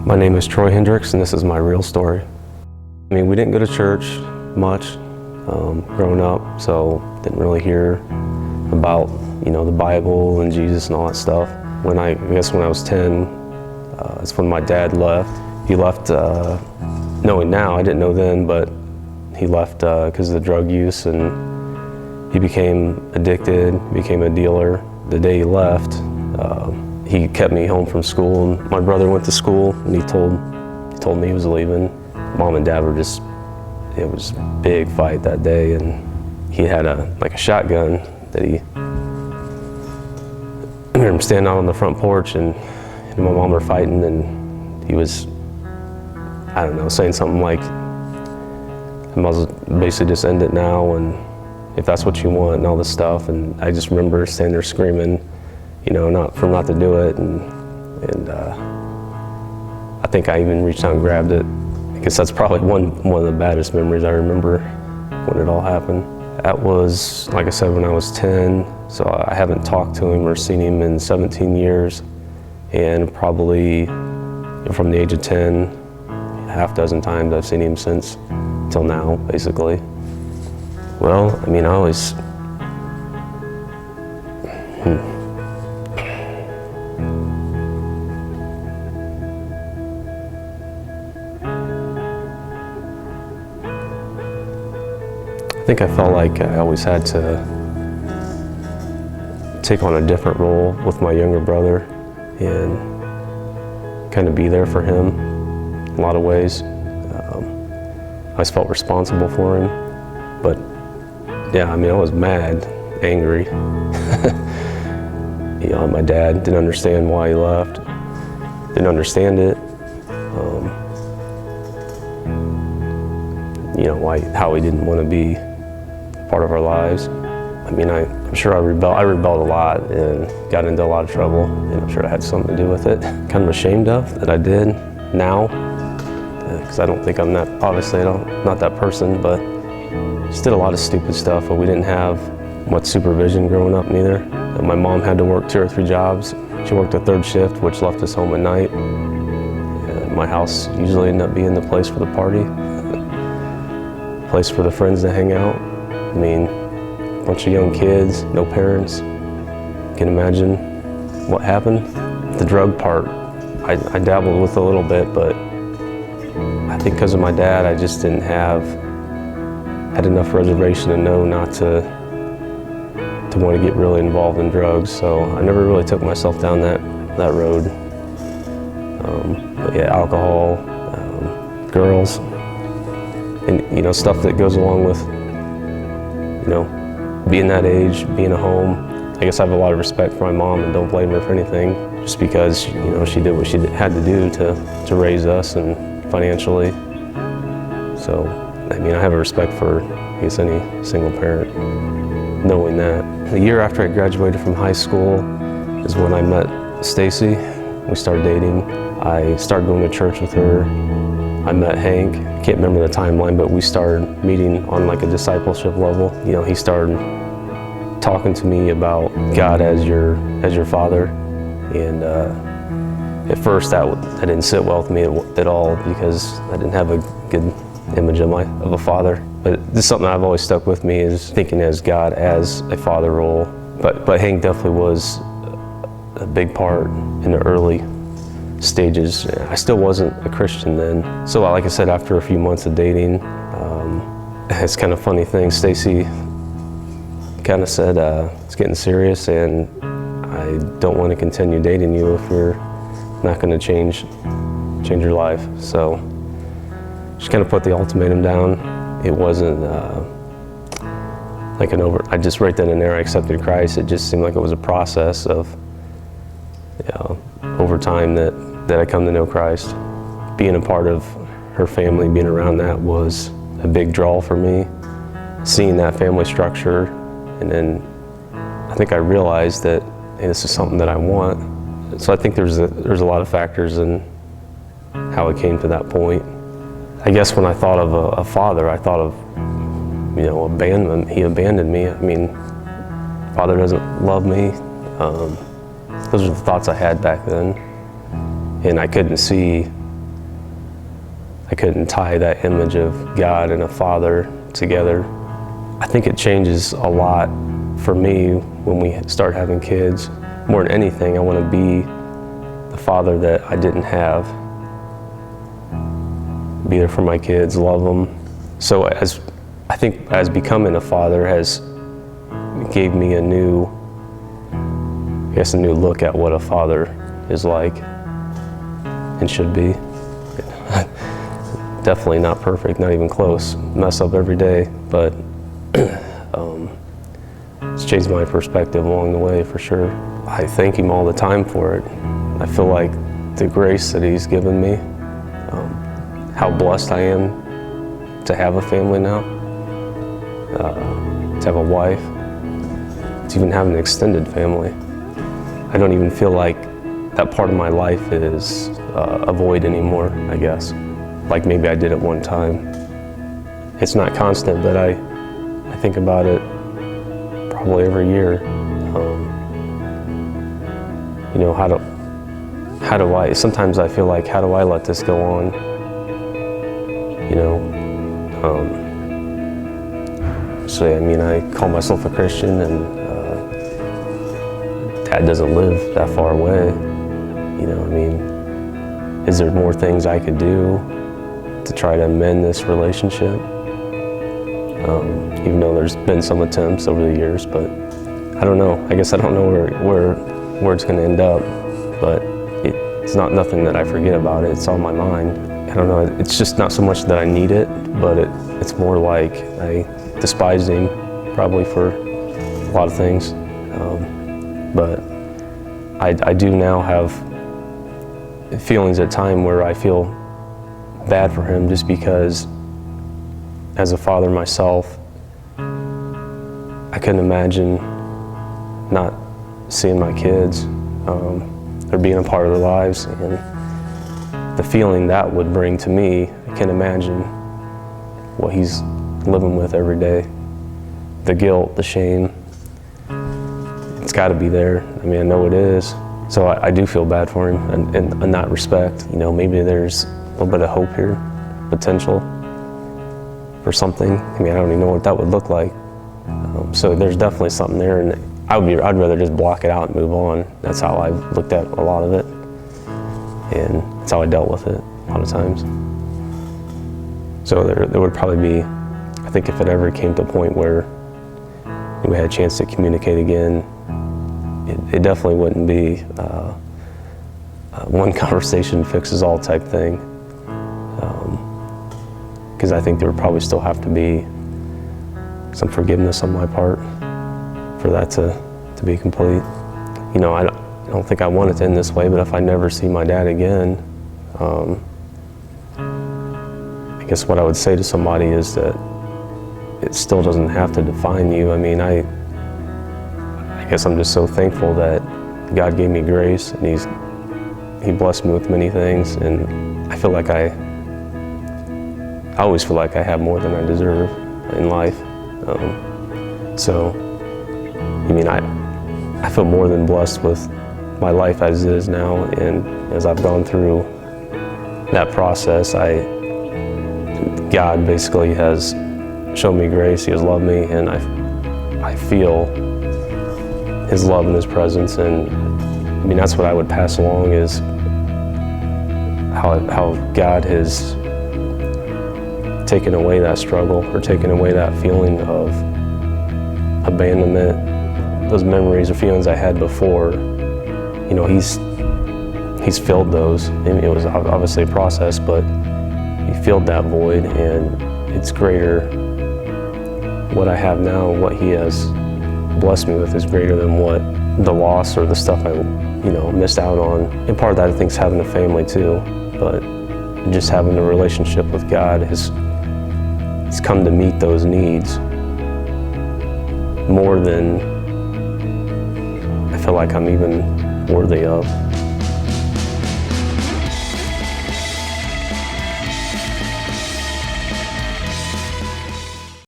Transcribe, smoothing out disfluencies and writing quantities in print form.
My name is Troy Hendricks, and this is my real story. I mean, we didn't go to church much growing up, so didn't really hear about, the Bible and Jesus and all that stuff. I guess when I was 10, it's when my dad left. He left, knowing now, I didn't know then, but he left because of the drug use, and he became addicted, became a dealer. The day he left, he kept me home from school, and my brother went to school, and he told me he was leaving. Mom and Dad were it was a big fight that day, and he had a shotgun that I heard him standing out on the front porch, and my mom were fighting, and he was, I don't know, saying something like, I might as well basically just end it now, and if that's what you want, and all this stuff. And I just remember standing there screaming, not to do it, and I think I even reached out and grabbed it. I guess that's probably one of the baddest memories I remember when it all happened. That was, like I said, when I was 10, so I haven't talked to him or seen him in 17 years, and probably from the age of 10, half dozen times I've seen him since, till now, basically. Well, I mean, I always, I think I felt like I always had to take on a different role with my younger brother and kind of be there for him in a lot of ways. I always felt responsible for him, but yeah, I mean, I was mad, angry. My dad didn't understand why he left, didn't understand it. How he didn't want to be part of our lives. I mean, I'm sure I rebelled a lot and got into a lot of trouble, and I'm sure I had something to do with it. Kind of ashamed of that I did now, because I don't think I'm that, obviously not that person, but just did a lot of stupid stuff. But we didn't have much supervision growing up neither. And my mom had to work 2 or 3 jobs. She worked a 3rd shift, which left us home at night. And my house usually ended up being the place for the party, place for the friends to hang out. I mean, a bunch of young kids, no parents. You can imagine what happened. The drug part, I dabbled with a little bit, but I think because of my dad, I just didn't had enough reservation to know not to want to get really involved in drugs. So I never really took myself down that road. But yeah, alcohol, girls, and stuff that goes along with being that age, being at home. I guess I have a lot of respect for my mom and don't blame her for anything, just because she did what she had to do to raise us and financially. So I mean, I have a respect for, I guess, any single parent, knowing that. The year after I graduated from high school is when I met Stacy. We started dating. I started going to church with her. I met Hank. I can't remember the timeline, but we started meeting on a discipleship level. He started talking to me about God as your father, and at first that didn't sit well with me at all, because I didn't have a good image of a father. But this is something I've always stuck with me, is thinking as God as a father role. But Hank definitely was a big part in the early stages. I still wasn't a Christian then. So like I said, after a few months of dating, it's kind of a funny thing. Stacy kind of said, it's getting serious, and I don't want to continue dating you if you're not going to change your life. So she kind of put the ultimatum down. It wasn't I just right then and there I accepted Christ. It just seemed like it was a process of, over time that I come to know Christ. Being a part of her family, being around that was a big draw for me. Seeing that family structure, and then I think I realized that, hey, this is something that I want. So I think there's a lot of factors in how it came to that point. I guess when I thought of a father, I thought of, abandonment. He abandoned me. I mean, Father doesn't love me. Those are the thoughts I had back then. And I couldn't see I couldn't tie that image of God and a father together. I think it changes a lot for me when we start having kids. More than anything, I want to be the father that I didn't have. Be there for my kids, love them. So I think as becoming a father gave me a new look at what a father is like and should be. Definitely not perfect, not even close. Mess up every day, but it's changed my perspective along the way for sure. I thank him all the time for it. I feel like the grace that he's given me, how blessed I am to have a family now, to have a wife, to even have an extended family. I don't even feel like that part of my life is a void anymore, I guess. Like maybe I did at one time. It's not constant, but I think about it probably every year. You know, how do I, sometimes I feel like, how do I let this go on? You know, so I mean, I call myself a Christian, and Dad doesn't live that far away. You know, I mean, is there more things I could do to try to amend this relationship? Even though there's been some attempts over the years, but I don't know. I guess I don't know where it's going to end up, but it's not nothing that I forget about it. It's on my mind. I don't know. It's just not so much that I need it, but it's more like I despise him probably for a lot of things. But I do now have feelings at time where I feel bad for him, just because as a father myself, I couldn't imagine not seeing my kids or being a part of their lives, and the feeling that would bring to me. I can't imagine what he's living with every day. The guilt, the shame, it's got to be there. I mean, I know it is. So I do feel bad for him in that respect. You know, maybe there's a little bit of hope here, potential for something. I mean, I don't even know what that would look like. So there's definitely something there, and I'd rather just block it out and move on. That's how I've looked at a lot of it, and that's how I dealt with it a lot of times. So there would probably be, I think if it ever came to a point where we had a chance to communicate again, it definitely wouldn't be one conversation fixes all type thing, because I think there would probably still have to be some forgiveness on my part for that to be complete. You know, I don't think I want it to end this way, but if I never see my dad again, I guess what I would say to somebody is that it still doesn't have to define you. I mean, I guess I'm just so thankful that God gave me grace, and He blessed me with many things, and I feel like I always feel like I have more than I deserve in life. So, I mean, I feel more than blessed with my life as it is now, and as I've gone through that process, God basically has shown me grace. He has loved me, and I feel His love and His presence, and I mean, that's what I would pass along, is how God has taken away that struggle, or taken away that feeling of abandonment, those memories or feelings I had before. You know, He's filled those. I mean, it was obviously a process, but He filled that void, and it's greater. What I have now, what He has blessed me with, is greater than what the loss or the stuff I, missed out on. And part of that, I think, is having a family too, but just having a relationship with God has come to meet those needs more than I feel like I'm even worthy of.